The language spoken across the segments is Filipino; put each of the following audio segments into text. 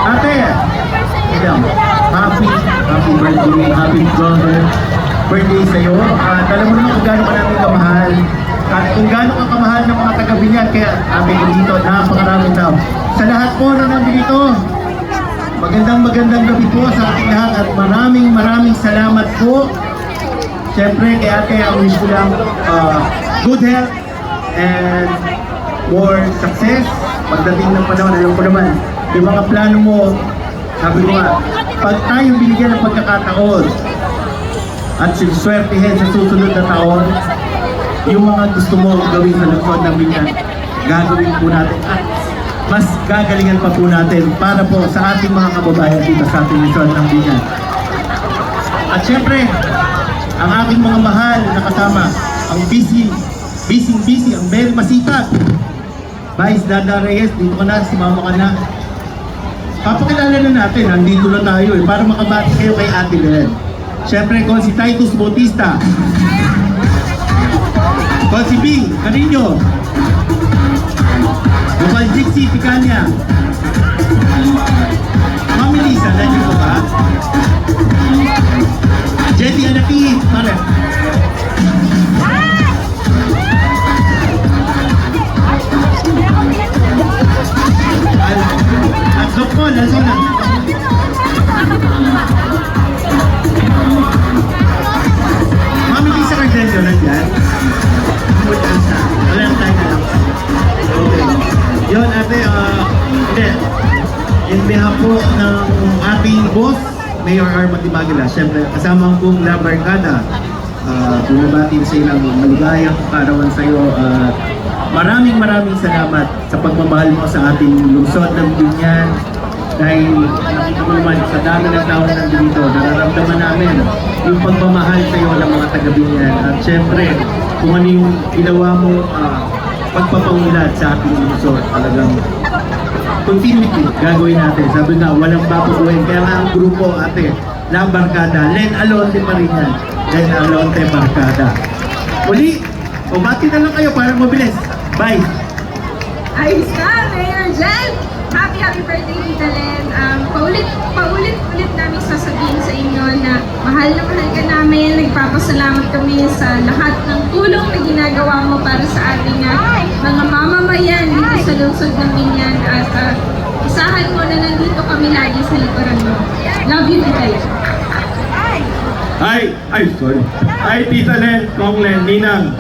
Ate, ayan, happy birthday, happy birthday sa'yo. At alam mo naman kung gaano ka namin kamahal. At kung gaano ka kamahal ng mga taga-Binyan, kaya ate ko dito, napakaraming tao. Sa lahat po na nandito, magandang gabi po sa ating lahat at maraming salamat po. Siyempre kay ate, ang wish ko lang good health and more success. Pagdating ng panahon, alam ko naman, yung mga plano mo, sabi ko nga, pag tayo binigyan ng pagkakataon at siniswertihin sa susunod na taon, yung mga gusto mo gawin sa lungsod ng Binyan, gagawin po natin at mas gagalingan pa po natin para po sa ating mga kababayan dito sa ating lungsod ng Binyan. At syempre, ang aking mga mahal na kasama, ang busy, ang very masipag, Vice Dada Reyes, dito ka na, sumama ka na. Papakilala na natin, nandito na tayo para makabati kayo kay Ate Belen. Siyempre, kung si Titus Bautista, kung si Bing Carino, kung Jixi Picanya, Mami Lisa, nandiyo ko ba? Jetty Anapi, pare. At Dokpon, nasa na. Mami Lisa Cardenio, nandiyan? Wala na tayo na lang. Okay. Yun, ate, hindi. In behalf po ng ating boss, Mayor Arma Timagala, siyempre kasama kong La Barcada, bumabati sa ilang maligayang karawan sa iyo. Maraming salamat sa pagmamahal mo sa ating lungsod ng Binyan. Dahil nakita mo naman sa dami ng tao na nandito, nararamdaman namin yung pagmamahal sa iyo ng mga taga-Binyan. At siyempre, kung ano yung ginawa mo pagpapaunlad sa ating lungsod, talagang continuity gagawin natin. Sabi nga, walang babaguhin. Kaya nga ang grupo, ate, La Barcada, Len Alonte pa rin yan. Len Alonte Barcada. Muli, umati na lang kayo para mabilis. Bye! Ayos ka, Mayor Jen! Happy birthday, Tita Len. Paulit-ulit namin sasabihin sa inyo na mahal ka namin. Nagpapasalamat kami sa lahat ng tulong na ginagawa mo para sa ating mga mamamayan dito sa lungsod ng Binyan. At isahan mo na nandito kami lagi sa likuran mo. Love you, Tita Len. Sorry. Hi, Tita Len, Kong Len, Ninang.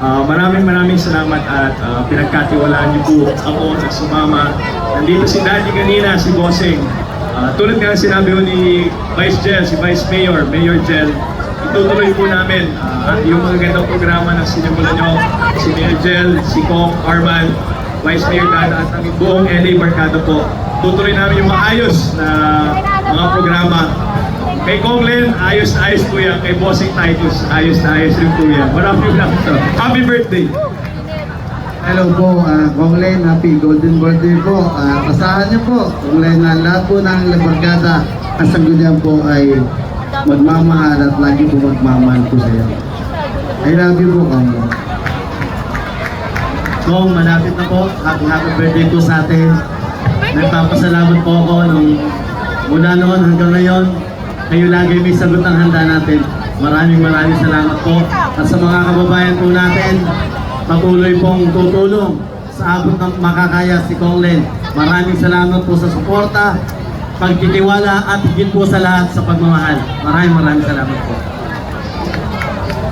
Maraming salamat at pinagkatiwalaan niyo po ako sa sumama. Nandito si Daddy kanina, si Bossing. Tulad nga sinabi ko ni Vice Gel, si Vice Mayor, Mayor Gel, itutuloy po namin yung mga gandang programa na sinimulan nyo. Si Mayor Gel, si Kong Arman, Vice Mayor Dada at ang buong LA Barcada po. Tutuloy namin yung maayos na mga programa. Kay Kong Len, ayos po yan. Kay Bossing Titus, ayos rin po yan. Maraming lang ito. Happy birthday! Hello po, Kong Len, happy golden birthday po. Asahan niyo po, Kong Len, na lahat po ng La Barcada, ang sanggunian po ay magmamahal at lagi po magmamahal po sa iyo. I love you po, Kong Len. Kong, malapit na po. Happy birthday po sa atin. Nagpapasalamat po ako mula noon hanggang ngayon. Kayo lagi may sagot ang handa natin. Maraming salamat po. At sa mga kababayan po natin, patuloy pong tutulong sa abot ng makakaya si Kong Len. Maraming salamat po sa suporta, pagtitiwala at higit po sa lahat sa pagmamahal. Maraming salamat po.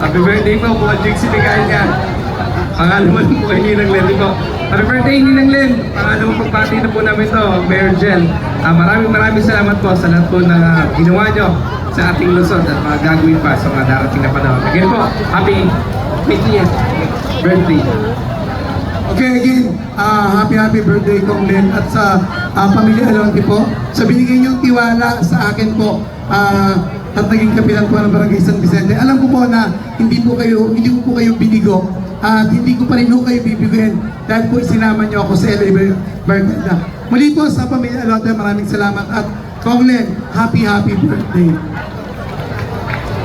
Happy birthday po, Kuya Jixi Picanya. Pangalaman po kay Ninang Len po. Happy birthday, Ninang Len. Pangalawang pagpati na po namin ito, Mayor Gel. Maraming salamat po sa lahat po na ginawa nyo sa ating lungsod at mga gagawin pa sa mga darating na panahon. Again po, happy 50th birthday. Okay, again, happy birthday, Kong Len, at sa pamilya Alonte po. Sa binigay niyong tiwala sa akin po, at naging kapitan po ng Barangay San Vicente. Alam ko po na hindi ko po kayo binigo at hindi ko pa rin kayo bibigyan dahil po isinama niyo ako sa LA Barcada. Muli po sa pamilya Alonte, maraming salamat at Kong Len, happy birthday.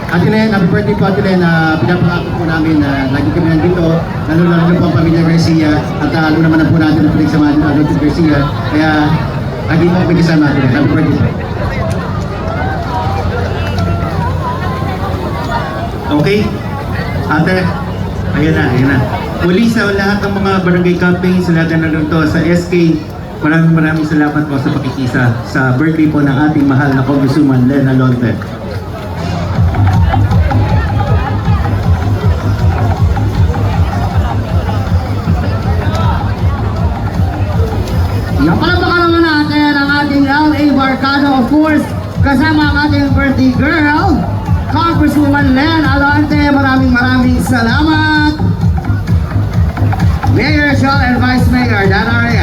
Ate Len, happy birthday po Ate Len. Pinapangako po namin na lagi kami nandito, lalo po ang pamilya Garcia at lalo naman na po natin ang pinagsamahan ng Alonte Garcia. Kaya Lagi mo may kasama natin. Happy birthday. Okay? Ate, ayan na. Muli sa lahat ng mga barangay camping, sa lahat na nandito sa SK, maraming salamat po sa pakikisa sa birthday po ng ating mahal na Congresswoman Lena Lonte. Yan palapakan naman natin ang ating LA Barcado, of course, kasama ang ating birthday girl, Congresswoman Len Alante. Maraming salamat. Mayor Sean and Vice Mayor Dan Arias.